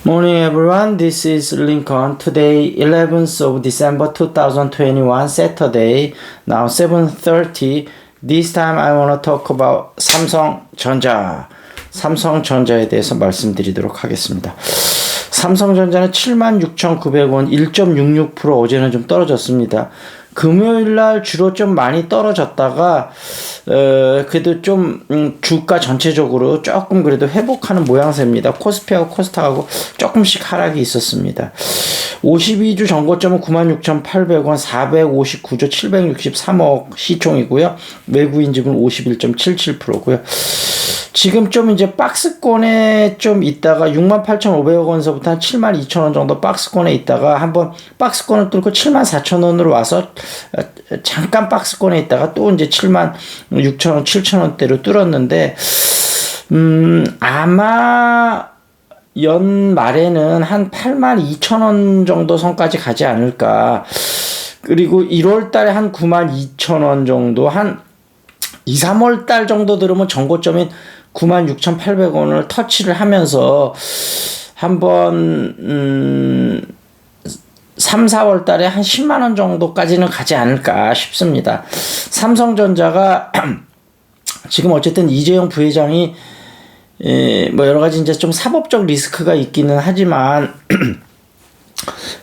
Morning everyone, this is Lincoln. Today 11th of December 2021, Saturday, now 7:30. This time I want to talk about 삼성전자. 삼성전자에 대해서 말씀드리도록 하겠습니다. 삼성전자는 76,900원, 1.66% 어제는 좀 떨어졌습니다. 금요일날 주로 좀 많이 떨어졌다가 그래도 좀 주가 전체적으로 조금 그래도 회복하는 모양새입니다. 코스피하고 코스닥하고 조금씩 하락이 있었습니다. 52주 전고점은 96,800원, 459조 763억 시총이고요. 외국인 지분 51.77%고요. 지금 좀 이제 박스권에 좀 있다가 68,500억 원서부터 한 72,000원 정도 박스권에 있다가 한번 박스권을 뚫고 74,000원으로 와서 잠깐 박스권에 있다가 또 이제 76,000원, 7,000원대로 뚫었는데 아마 연말에는 한 82,000원 정도 선까지 가지 않을까. 그리고 1월 달에 한 92,000원 정도, 한 2, 3월 달 정도 들으면 전고점인 96,800원을 터치를 하면서 한번 3, 4월 달에 한 10만원 정도까지는 가지 않을까 싶습니다. 삼성전자가 지금 어쨌든 이재용 부회장이 뭐 여러 가지 이제 좀 사법적 리스크가 있기는 하지만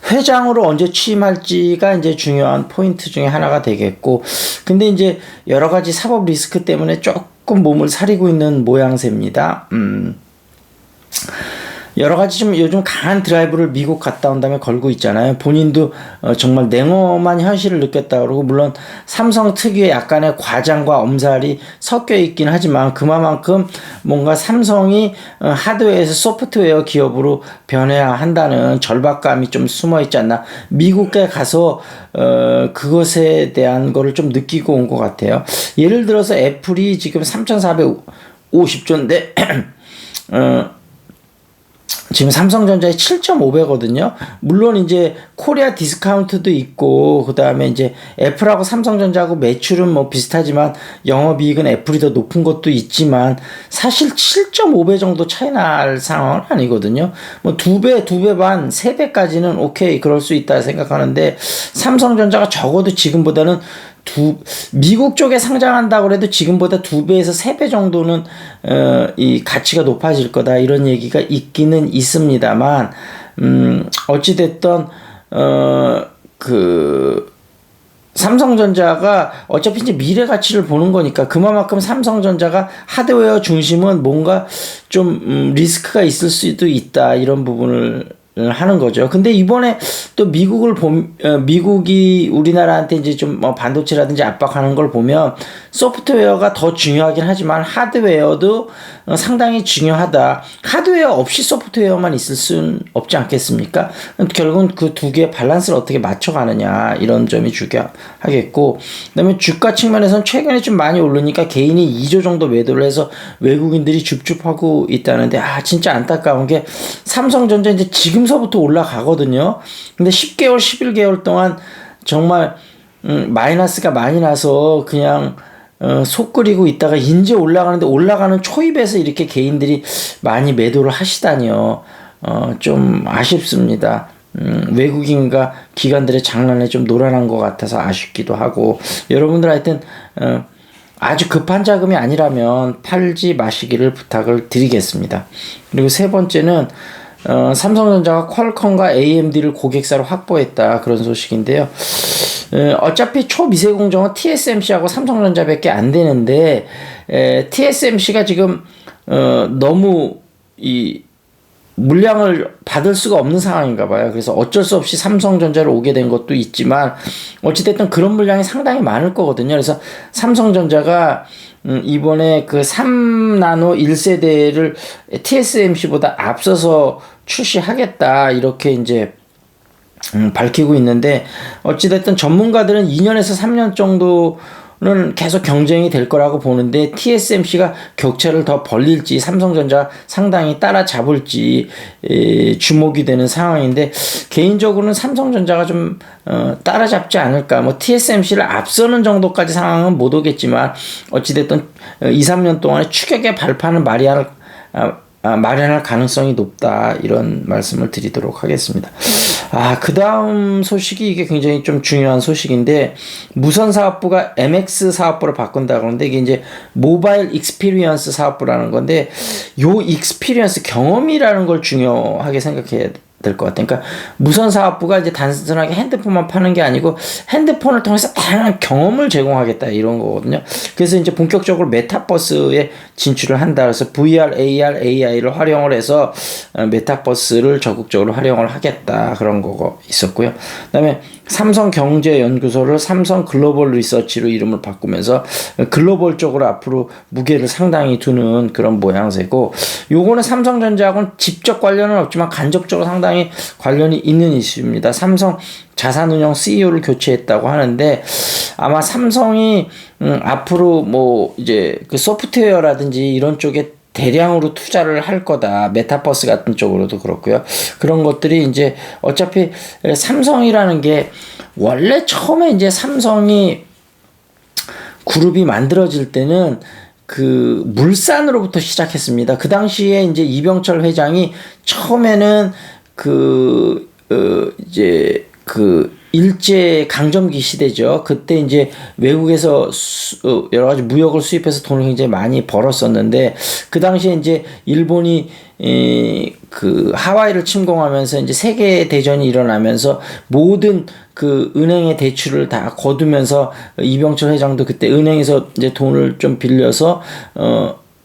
회장으로 언제 취임할지가 이제 중요한 포인트 중에 하나가 되겠고, 근데 이제 여러 가지 사법 리스크 때문에 조금 몸을 사리고 있는 모양새입니다. 여러 가지 좀 요즘 강한 드라이브를 미국 갔다 온 다음에 걸고 있잖아요. 본인도 정말 냉엄한 현실을 느꼈다 그러고, 물론 삼성 특유의 약간의 과장과 엄살이 섞여 있긴 하지만 그만큼 뭔가 삼성이 하드웨어에서 소프트웨어 기업으로 변해야 한다는 절박감이 좀 숨어 있지 않나. 미국에 가서 그것에 대한 거를 좀 느끼고 온 것 같아요. 예를 들어서 애플이 지금 3,450조인데 지금 삼성전자에 7.5배거든요. 물론 이제 코리아 디스카운트도 있고, 그 다음에 이제 애플하고 삼성전자하고 매출은 뭐 비슷하지만 영업이익은 애플이 더 높은 것도 있지만 사실 7.5배 정도 차이 날 상황은 아니거든요. 뭐 2배, 2배 반, 3배까지는 오케이, 그럴 수 있다 생각하는데, 삼성전자가 적어도 지금보다는 미국 쪽에 상장한다고 해도 지금보다 2배에서 3배 정도는 이 가치가 높아질 거다, 이런 얘기가 있기는 있습니다만, 어찌됐든 삼성전자가 어차피 이제 미래 가치를 보는 거니까 그만큼 삼성전자가 하드웨어 중심은 뭔가 좀 리스크가 있을 수도 있다, 이런 부분을 하는 거죠. 근데 이번에 또 미국이 우리나라한테 이제 좀 뭐 반도체라든지 압박하는 걸 보면 소프트웨어가 더 중요하긴 하지만 하드웨어도 상당히 중요하다. 하드웨어 없이 소프트웨어만 있을 수는 없지 않겠습니까? 결국은 그 두 개의 밸런스를 어떻게 맞춰가느냐, 이런 점이 중요하겠고, 그다음에 주가 측면에서는 최근에 좀 많이 오르니까 개인이 2조 정도 매도를 해서 외국인들이 줍줍하고 있다는데, 진짜 안타까운 게 삼성전자 이제 지금서부터 올라가거든요. 근데 10개월, 11개월 동안 정말 마이너스가 많이 나서 그냥 속 끓이고 있다가 이제 올라가는데, 올라가는 초입에서 이렇게 개인들이 많이 매도를 하시다니요. 좀 아쉽습니다. 외국인과 기관들의 장난에 좀 놀아난 것 같아서 아쉽기도 하고, 여러분들 하여튼 아주 급한 자금이 아니라면 팔지 마시기를 부탁을 드리겠습니다. 그리고 세 번째는 삼성전자가 퀄컴과 AMD를 고객사로 확보했다, 그런 소식인데요. 어차피 초미세공정은 TSMC하고 삼성전자밖에 안 되는데, TSMC가 지금 너무 이 물량을 받을 수가 없는 상황인가 봐요. 그래서 어쩔 수 없이 삼성전자로 오게 된 것도 있지만, 어찌됐든 그런 물량이 상당히 많을 거거든요. 그래서 삼성전자가 이번에 그 3나노 1세대를 TSMC보다 앞서서 출시하겠다, 이렇게 이제 밝히고 있는데, 어찌됐든 전문가들은 2년에서 3년 정도는 계속 경쟁이 될 거라고 보는데, TSMC가 격차를 더 벌릴지 삼성전자 상당히 따라잡을지 주목이 되는 상황인데, 개인적으로는 삼성전자가 좀 따라잡지 않을까. 뭐 TSMC를 앞서는 정도까지 상황은 못 오겠지만, 어찌됐든 2, 3년 동안에 추격의 발판을 마련할 가능성이 높다, 이런 말씀을 드리도록 하겠습니다. 그 다음 소식이 이게 굉장히 좀 중요한 소식인데, 무선사업부가 MX 사업부로 바꾼다 그러는데, 이게 이제 모바일 익스피리언스 사업부라는 건데, 요 익스피리언스, 경험이라는 걸 중요하게 생각해야 될 것 같아요. 그러니까 무선사업부가 이제 단순하게 핸드폰만 파는 게 아니고 핸드폰을 통해서 다양한 경험을 제공하겠다, 이런 거거든요. 그래서 이제 본격적으로 메타버스에 진출을 한다. 그래서 VR, AR, AI를 활용을 해서 메타버스를 적극적으로 활용을 하겠다, 그런 거가 있었고요. 그다음에 삼성경제연구소를 삼성 글로벌 리서치로 이름을 바꾸면서 글로벌적으로 앞으로 무게를 상당히 두는 그런 모양새고, 요거는 삼성전자하고는 직접 관련은 없지만 간접적으로 상당히 관련이 있는 이슈입니다. 삼성 자산운용 CEO를 교체했다고 하는데, 아마 삼성이 앞으로 뭐 이제 그 소프트웨어라든지 이런 쪽에 대량으로 투자를 할 거다. 메타버스 같은 쪽으로도 그렇고요. 그런 것들이 이제 어차피 삼성이라는 게 원래 처음에 이제 삼성이 그룹이 만들어질 때는 그 물산으로부터 시작했습니다. 그 당시에 이제 이병철 회장이 처음에는 이제 일제 강점기 시대죠. 그때 이제 외국에서 여러 가지 무역을 수입해서 돈을 굉장히 많이 벌었었는데, 그 당시에 이제 일본이 그 하와이를 침공하면서 이제 세계 대전이 일어나면서 모든 그 은행의 대출을 다 거두면서 이병철 회장도 그때 은행에서 이제 돈을 좀 빌려서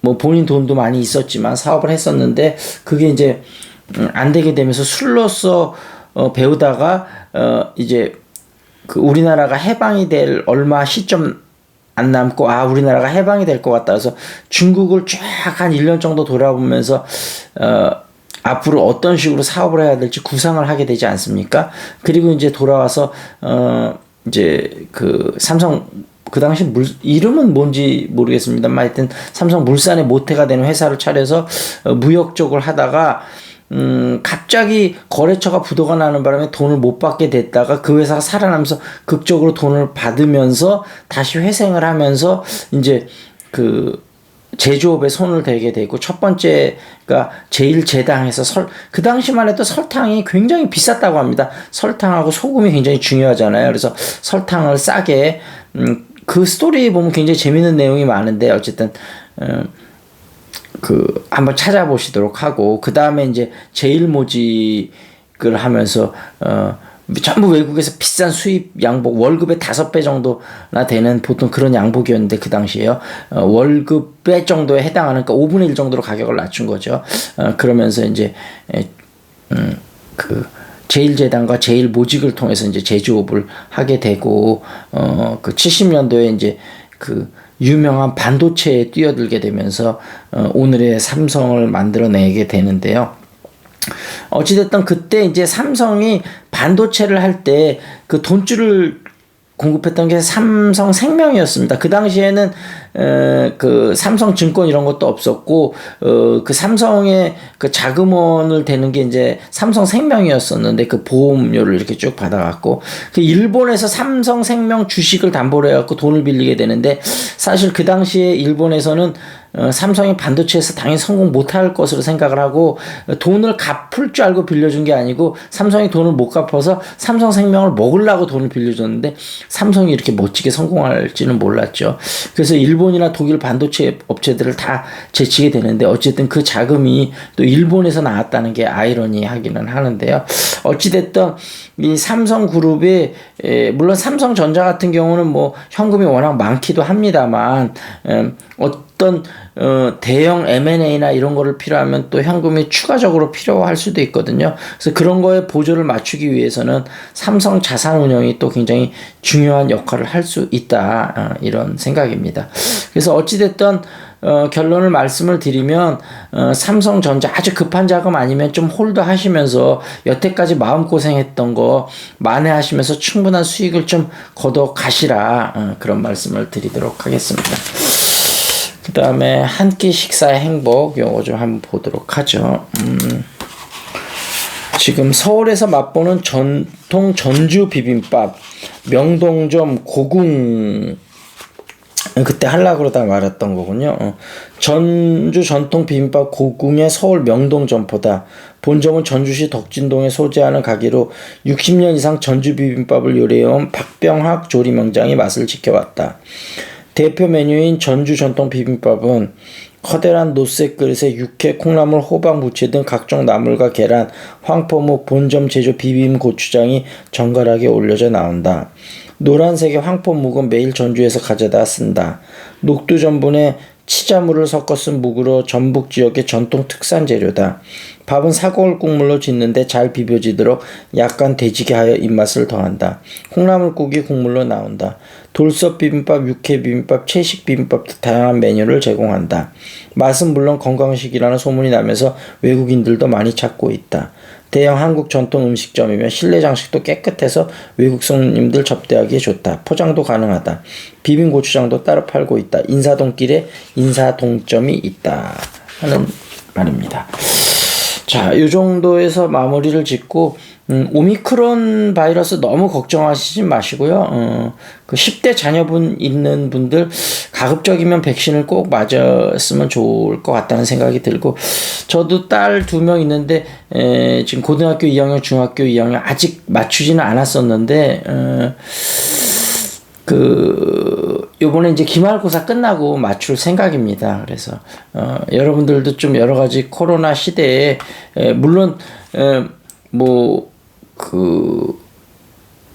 뭐 본인 돈도 많이 있었지만 사업을 했었는데, 그게 이제 안 되게 되면서 술로서 배우다가 이제 그 우리나라가 해방이 될 얼마 시점 안 남고 우리나라가 해방이 될 것 같다 해서 중국을 쫙 한 1년 정도 돌아보면서 앞으로 어떤 식으로 사업을 해야 될지 구상을 하게 되지 않습니까? 그리고 이제 돌아와서 이제 그 삼성, 그 당시 이름은 뭔지 모르겠습니다만 하여튼 삼성 물산의 모태가 되는 회사를 차려서 무역 쪽을 하다가 갑자기 거래처가 부도가 나는 바람에 돈을 못 받게 됐다가 그 회사가 살아나면서 극적으로 돈을 받으면서 다시 회생을 하면서 이제 그 제조업에 손을 대게 되고, 첫 번째가 제일제당에서 그 당시만 해도 설탕이 굉장히 비쌌다고 합니다. 설탕하고 소금이 굉장히 중요하잖아요. 그래서 설탕을 싸게, 그 스토리 보면 굉장히 재밌는 내용이 많은데, 어쨌든 한번 찾아보시도록 하고, 그 다음에 이제 제일모직을 하면서 전부 외국에서 비싼 수입 양복, 월급의 5배 정도나 되는 보통 그런 양복이었는데, 그 당시에요. 월급의 정도에 해당하는, 그러니까 5분의 1 정도로 가격을 낮춘 거죠. 그러면서 이제 제일제당과 제일모직을 통해서 이제 제조업을 하게 되고, 그 70년도에 이제 유명한 반도체에 뛰어들게 되면서 오늘의 삼성을 만들어내게 되는데요. 어찌됐든 그때 이제 삼성이 반도체를 할 때 그 돈줄을 공급했던 게 삼성생명이었습니다. 그 당시에는 그 삼성증권 이런 것도 없었고, 그 삼성의 그 자금원을 대는 게 이제 삼성생명이었었는데, 그 보험료를 이렇게 쭉 받아갖고, 그 일본에서 삼성생명 주식을 담보로 해갖고 돈을 빌리게 되는데, 사실 그 당시에 일본에서는 삼성이 반도체에서 당연히 성공 못할 것으로 생각을 하고, 돈을 갚을 줄 알고 빌려준 게 아니고, 삼성이 돈을 못 갚아서 삼성생명을 먹으려고 돈을 빌려줬는데, 삼성이 이렇게 멋지게 성공할지는 몰랐죠. 그래서 일본이나 독일 반도체 업체들을 다 제치게 되는데, 어쨌든 그 자금이 또 일본에서 나왔다는 게 아이러니하기는 하는데요. 어찌됐든 이 삼성그룹이, 물론 삼성전자 같은 경우는 뭐 현금이 워낙 많기도 합니다만, 어떤 대형 M&A나 이런 거를 필요하면 또 현금이 추가적으로 필요할 수도 있거든요. 그래서 그런 거에 보조를 맞추기 위해서는 삼성 자산운용이 또 굉장히 중요한 역할을 할 수 있다, 이런 생각입니다. 그래서 어찌됐든 결론을 말씀을 드리면, 삼성전자 아주 급한 자금 아니면 좀 홀드 하시면서 여태까지 마음고생했던 거 만회하시면서 충분한 수익을 좀 걷어 가시라, 그런 말씀을 드리도록 하겠습니다. 그 다음에 한 끼 식사의 행복, 요거 좀 한번 보도록 하죠. 지금 서울에서 맛보는 전통 전주 비빔밥, 명동점 고궁, 그때 하려고 그러다 말았던 거군요. 전주 전통 비빔밥 고궁의 서울 명동 점포다. 본점은 전주시 덕진동에 소재하는 가게로 60년 이상 전주 비빔밥을 요리해온 박병학 조리명장이 맛을 지켜왔다. 대표 메뉴인 전주 전통 비빔밥은 커다란 노쇠 그릇에 육회, 콩나물, 호박, 무채 등 각종 나물과 계란, 황포묵, 본점 제조 비빔 고추장이 정갈하게 올려져 나온다. 노란색의 황포묵은 매일 전주에서 가져다 쓴다. 녹두전분에 치자물을 섞어 쓴 묵으로 전북 지역의 전통 특산 재료다. 밥은 사골 국물로 짓는데 잘 비벼지도록 약간 데지게 하여 입맛을 더한다. 콩나물국이 국물로 나온다. 돌솥 비빔밥, 육회 비빔밥, 채식 비빔밥 등 다양한 메뉴를 제공한다. 맛은 물론 건강식이라는 소문이 나면서 외국인들도 많이 찾고 있다. 대형 한국 전통 음식점이며 실내 장식도 깨끗해서 외국 손님들 접대하기에 좋다. 포장도 가능하다. 비빔 고추장도 따로 팔고 있다. 인사동길에 인사동점이 있다. 하는 말입니다. 자, 이 정도에서 마무리를 짓고 오미크론 바이러스 너무 걱정하시지 마시고요. 그 10대 자녀분 있는 분들 가급적이면 백신을 꼭 맞았으면 좋을 것 같다는 생각이 들고, 저도 딸 2명 있는데 지금 고등학교 2학년, 중학교 2학년 아직 맞추지는 않았었는데 요번에 이제 기말고사 끝나고 맞출 생각입니다. 그래서 여러분들도 좀 여러 가지 코로나 시대에 물론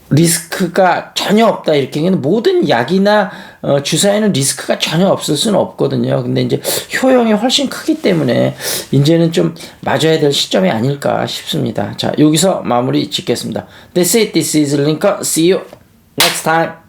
리스크가 전혀 없다 이렇게 모든 약이나 주사에는 리스크가 전혀 없을 수는 없거든요. 근데 이제 효용이 훨씬 크기 때문에 이제는 좀 맞아야 될 시점이 아닐까 싶습니다. 자, 여기서 마무리 짓겠습니다. That's it. This is Lincoln. See you next time.